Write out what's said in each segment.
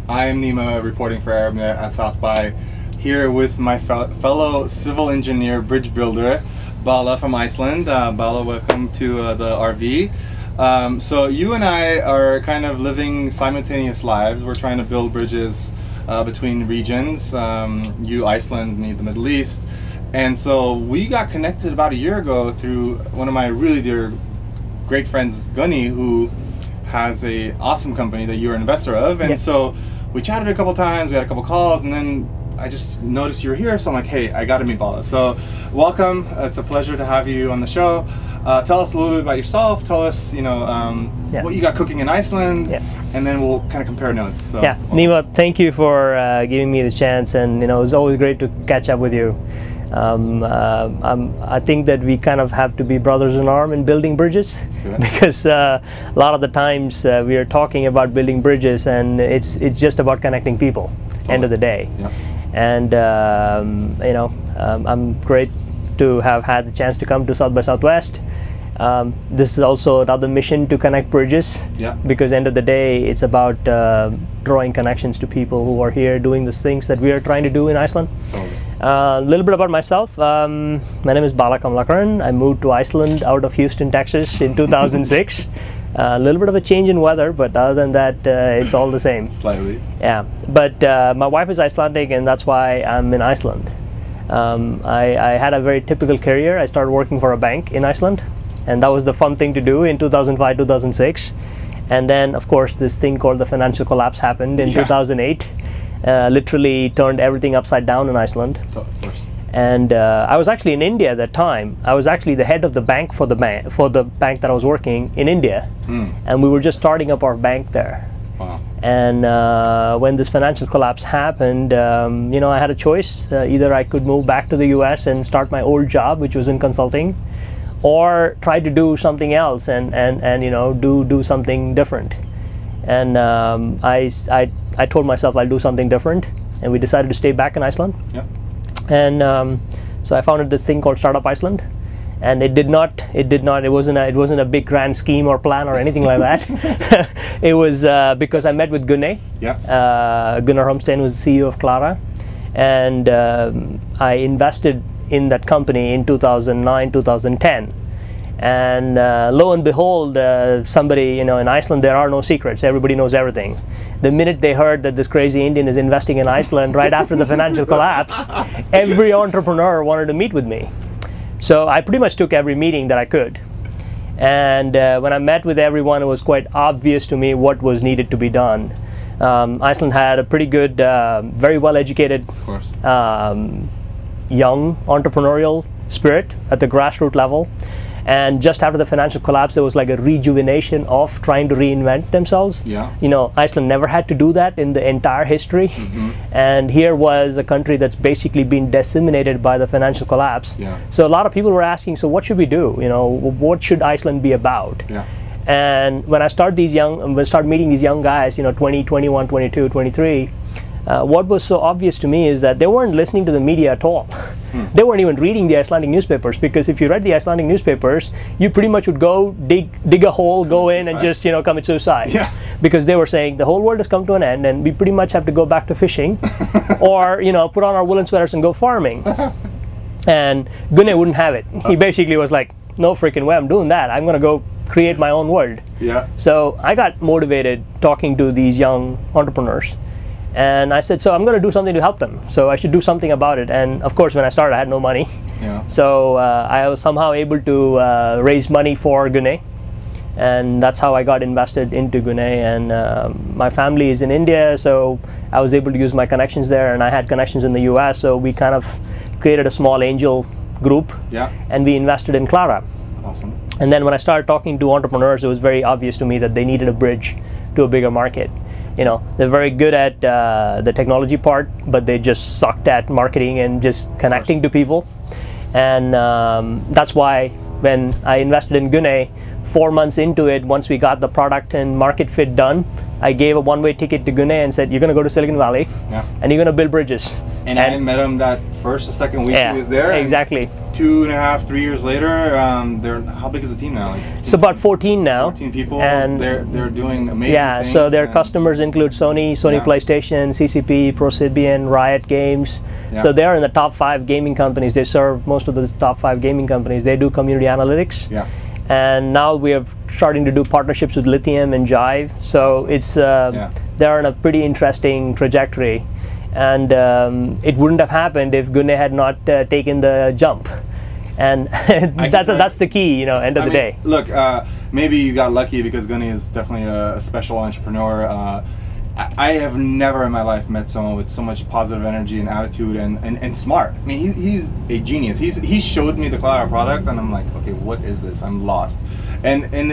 I am Nima, reporting for ArabNet at South by, here with my fellow civil engineer, bridge builder, Bala from Iceland. Bala, welcome to the RV. So you and I are kind of living simultaneous lives. We're trying to build bridges between regions. You, Iceland, me, the Middle East. And so we got connected about a year ago through one of my really dear great friends, Gunny, who has a awesome company that you're an investor of. And so we chatted a couple times, we had a couple calls, and then I just noticed you were here, so I'm like, hey, I gotta meet Bala. So welcome, it's a pleasure to have you on the show. Tell us a little bit about yourself, tell us, you know, what you got cooking in Iceland, and then we'll kind of compare notes. So, Nima, thank you for giving me the chance, and you know, it's always great to catch up with you. I think that we kind of have to be brothers in arm in building bridges, because a lot of the times we are talking about building bridges, and it's just about connecting people. End of the day, and you know, I'm great to have had the chance to come to South by Southwest. This is also another mission to connect bridges, because end of the day it's about drawing connections to people who are here doing the things that we are trying to do in Iceland. A little bit about myself. My name is Bala Kamallakharan. I moved to Iceland out of Houston, Texas in 2006. A little bit of a change in weather, but other than that, it's all the same. Slightly. Yeah, but my wife is Icelandic, and that's why I'm in Iceland. I had a very typical career. I started working for a bank in Iceland, and that was the fun thing to do in 2005, 2006. And then, of course, this thing called the financial collapse happened in 2008. Literally turned everything upside down in Iceland. Of course. And I was actually in India at that time. I was actually the head of the bank for the bank that I was working in India, and we were just starting up our bank there. Wow. And when this financial collapse happened, you know, I had a choice. Either I could move back to the US and start my old job, which was in consulting, or try to do something else and you know, do something different. And I told myself I'll do something different, and we decided to stay back in Iceland. And so I founded this thing called Startup Iceland, and it wasn't a big grand scheme or plan or anything like that. It was because I met with Gunnar Holmstein, who's the CEO of Klara, and I invested in that company in 2009, 2010. And lo and behold, somebody, you know, in Iceland there are no secrets. Everybody knows everything. The minute they heard that this crazy Indian is investing in Iceland right after the financial collapse, every entrepreneur wanted to meet with me. So I pretty much took every meeting that I could. And when I met with everyone, it was quite obvious to me what was needed to be done. Iceland had a pretty good, very well-educated, young entrepreneurial spirit at the grassroots level. And just after the financial collapse, there was like a rejuvenation of trying to reinvent themselves. You know, Iceland never had to do that in the entire history. And here was a country that's basically been disseminated by the financial collapse. So a lot of people were asking, so what should we do? You know, what should Iceland be about? And when I started meeting these young guys, you know, 20, 21, 22, 23, what was so obvious to me is that they weren't listening to the media at all. They weren't even reading the Icelandic newspapers, because if you read the Icelandic newspapers, you pretty much would go dig a hole, go in and just, you know, commit suicide. Because they were saying the whole world has come to an end and we pretty much have to go back to fishing or, you know, put on our woolen sweaters and go farming. And Gunnar wouldn't have it. He basically was like, no freaking way I'm doing that. I'm going to go create my own world. So I got motivated talking to these young entrepreneurs. And I said, so I'm going to do something to help them. So I should do something about it. And of course, when I started, I had no money. So I was somehow able to raise money for Gunnar. And that's how I got invested into Gunnar. And my family is in India, so I was able to use my connections there. And I had connections in the US, so we kind of created a small angel group. And we invested in Klara. Awesome. And then when I started talking to entrepreneurs, it was very obvious to me that they needed a bridge to a bigger market. You know, they're very good at the technology part, but they just sucked at marketing and just connecting to people. And that's why when I invested in Gunnar, 4 months into it, once we got the product and market fit done, I gave a one-way ticket to Gunnar and said, you're going to go to Silicon Valley and you're going to build bridges. And I met him that first or second week he was there. Exactly. 2.5, 3 years later, how big is the team now? Like it's about 14 now. 14 people, and they're doing amazing things. So their customers include Sony PlayStation, CCP, Prosibian, Riot Games. So they're in the top 5 gaming companies. They serve most of the top 5 gaming companies. They do community analytics. And now we are starting to do partnerships with Lithium and Jive. So it's they're on a pretty interesting trajectory. And it wouldn't have happened if Gunne had not taken the jump. And that's the key, end of the day. Look, maybe you got lucky because Gunne is definitely a special entrepreneur. I have never in my life met someone with so much positive energy and attitude and smart. I mean, he's a genius. He showed me the Cloud product, and I'm like, okay, what is this? I'm lost. And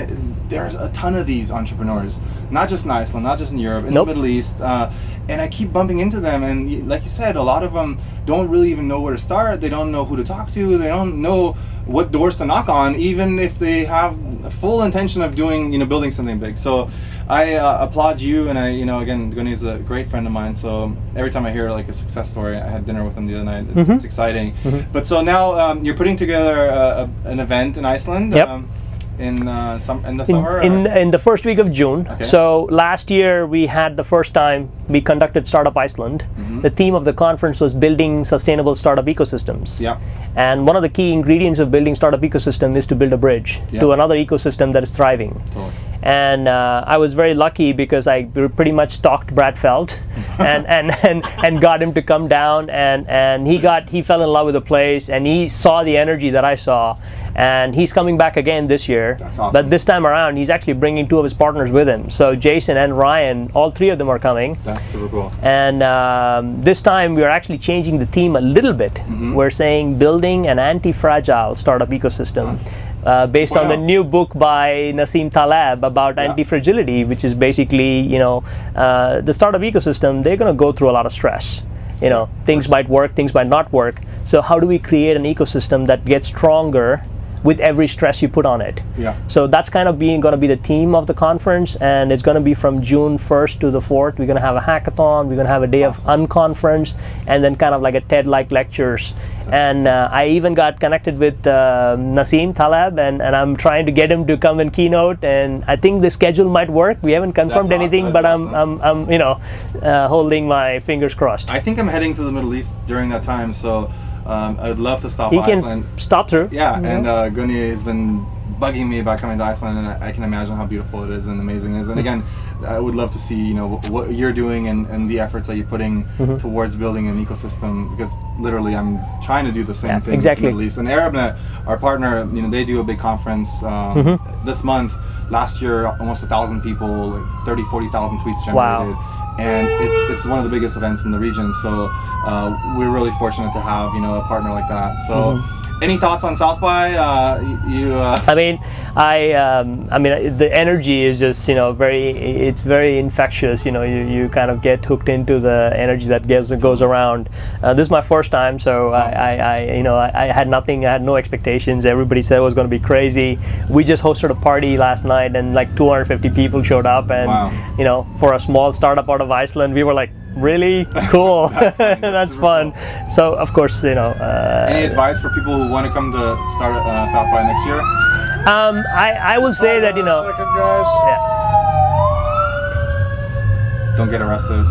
there's a ton of these entrepreneurs, not just in Iceland, not just in Europe, in the Middle East. And I keep bumping into them, and like you said, a lot of them don't really even know where to start. They don't know who to talk to. They don't know what doors to knock on, even if they have a full intention of doing, building something big. So I applaud you, and again, Gunne is a great friend of mine. So every time I hear like a success story, I had dinner with him the other night. It's exciting. But so now you're putting together an event in Iceland. In the summer? In the first week of June. So last year we had the first time we conducted Startup Iceland. The theme of the conference was building sustainable startup ecosystems. And one of the key ingredients of building startup ecosystem is to build a bridge to another ecosystem that is thriving. And I was very lucky because I pretty much stalked Brad Feld and got him to come down, and he fell in love with the place, and he saw the energy that I saw. And he's coming back again this year. That's awesome. But this time around, he's actually bringing 2 of his partners with him. So Jason and Ryan, all 3 of them are coming. That's super cool. And this time, we are actually changing the theme a little bit. We're saying building an anti-fragile startup ecosystem. Based on the new book by Nassim Taleb about anti-fragility, which is basically, the startup ecosystem, they're going to go through a lot of stress. Things might work, things might not work. So how do we create an ecosystem that gets stronger with every stress you put on it? So that's kind of going to be the theme of the conference, and it's going to be from June 1st to the 4th. We're going to have a hackathon, we're going to have a day of unconference, and then kind of like a TED-like lectures. And I even got connected with Nassim Taleb, and I'm trying to get him to come and keynote, and I think the schedule might work. We haven't confirmed anything, but I'm holding my fingers crossed. I think I'm heading to the Middle East during that time, so I would love to stop by Iceland. He can stop through. And Gunne has been bugging me about coming to Iceland, and I can imagine how beautiful it is and amazing it is. And again, I would love to see what you're doing and the efforts that you're putting towards building an ecosystem, because literally I'm trying to do the same thing in the Middle East. And ArabNet, our partner, they do a big conference this month. Last year, almost 1,000 people, like 30,000-40,000 tweets generated. And it's one of the biggest events in the region, so we're really fortunate to have a partner like that. So any thoughts on South by? I mean, the energy is just it's very infectious. You kind of get hooked into the energy that goes around. This is my first time, so I had nothing. I had no expectations. Everybody said it was going to be crazy. We just hosted a party last night, and like 250 people showed up, and for a small startup out of Iceland, we were like, really cool. That's fun. Cool. So of course, any advice for people who want to come to start South by next year? I will say that second, guys. Don't get arrested.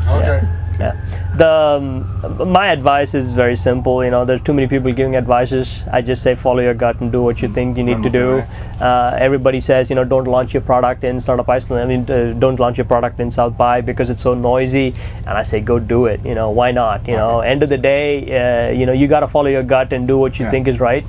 Okay. My advice is very simple. There's too many people giving advices. I just say follow your gut and do what you think you need to do. Everybody says, don't launch your product in Startup Iceland. I mean, don't launch your product in South by because it's so noisy. And I say, go do it. Why not? End of the day, you got to follow your gut and do what you think is right.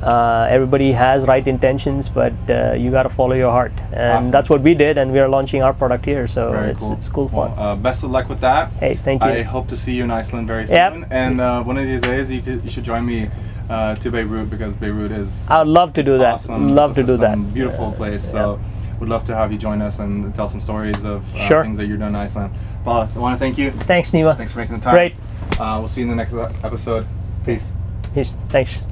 Everybody has right intentions, but you got to follow your heart, and that's what we did, and we are launching our product here, so it's cool fun. Well, best of luck with that. Hey, thank you. I hope to see you in Iceland very soon, and one of these days you should join me to Beirut, because Beirut is I would love to do that. Awesome. Love to do that. Beautiful place. So would love to have you join us and tell some stories of things that you're doing in Iceland. Bala, I want to thank you. Thanks, Nima. Thanks for making the time. Great. We'll see you in the next episode. Peace. Peace. Thanks.